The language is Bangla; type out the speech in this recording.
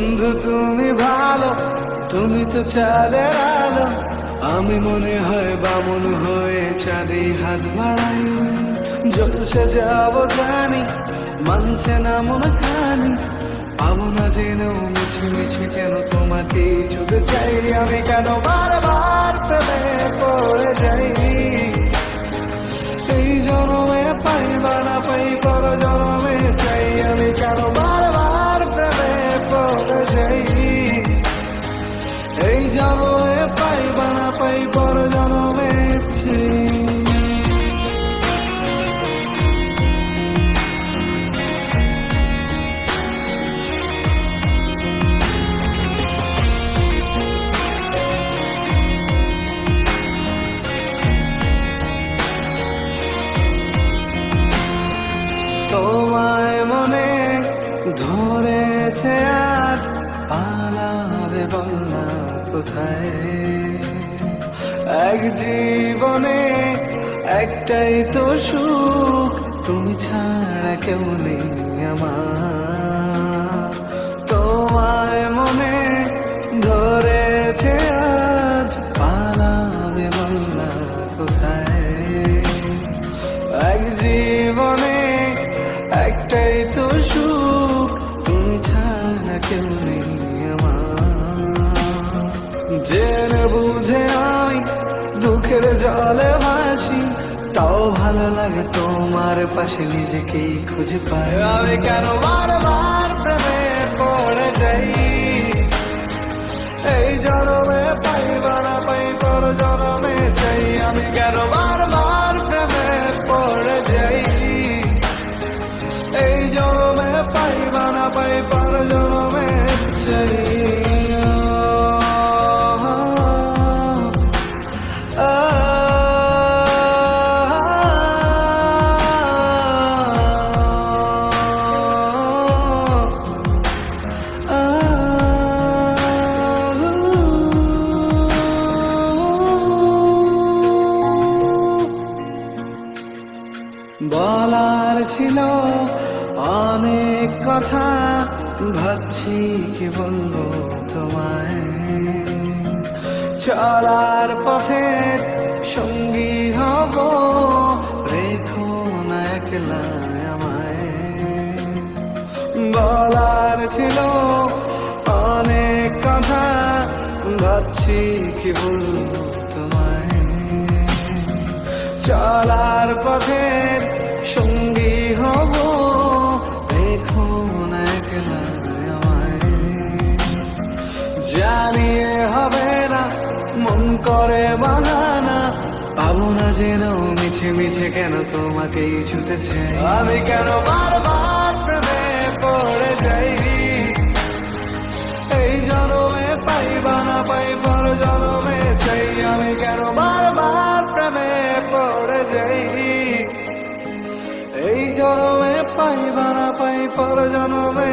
বন্ধু তুমি ভালো, তুমি তো চাঁদের আলো। আমি মনে হয় বামন হয়ে চাঁদে হাত বাড়াই। জলসে যাব জানি, মানছে না মন খানি। পাবো না জেনেও মিছে মিছে কেন তোমাকে ছুঁতে চাই। আমি কেন বারবার প্রেমে পড়ে যাই। এই জনমে পাই বা না পাই, পর জনমে চাই। আমি কেন বারবার প্রেমে পড়ে যাই। এই জনমে পাই বা না পাই, পর জনমে চাই। তোমায় মনে ধরেছে আজ, পালাবে বলনা কোথায়। এক জীবনে একটাই তো সুখ, তুমি ছাড়া কেউ নেই আমার। তোমায় মনে ধরেছে আজ, পালাবে বলনা কোথায়। এক জীবনে একটাই তো সুখ, তুমি ছাড়া কেউ নেই আমার। জেনে বুঝে আমি দুঃখের জলে ভাসি, তাও ভালো লাগে তোমার পাশে নিজেকেই খুঁজে পাই। আমি কেন বারবার প্রেমে পড়ে যাই। এই জনমে পাই বা না পাই, পর জনমে চাই। আমি কেন বারবার প্রেমে পড়ে যাই। এই জনমে পাই বা না পাই, পর জনমে চাই। বলার ছিল অনেক কথা, ভাবছি কি বলবো তোমায়। চলার পথে সঙ্গী হব, রেখো না একলা আমায়। বলার ছিল অনেক কথা, ভাবছি কি বলবো তোমায়। চলার পথে সঙ্গী হব, রেখো না একলা আমায়। জানিয়ে হবে না, মন করে বাহানা। পাবো না যেন মিছে মিছে কেন তোমাকেই ছুঁতে চাই। আমি কেন বারবার প্রেমে পড়ে যাই। এই জনমে পাই বা না পাই, পর জনমে চাই। আমি কেন বারবার প্রেমে পড়ে যাই। এই জনমে পাই বা না পাই, পর জনমে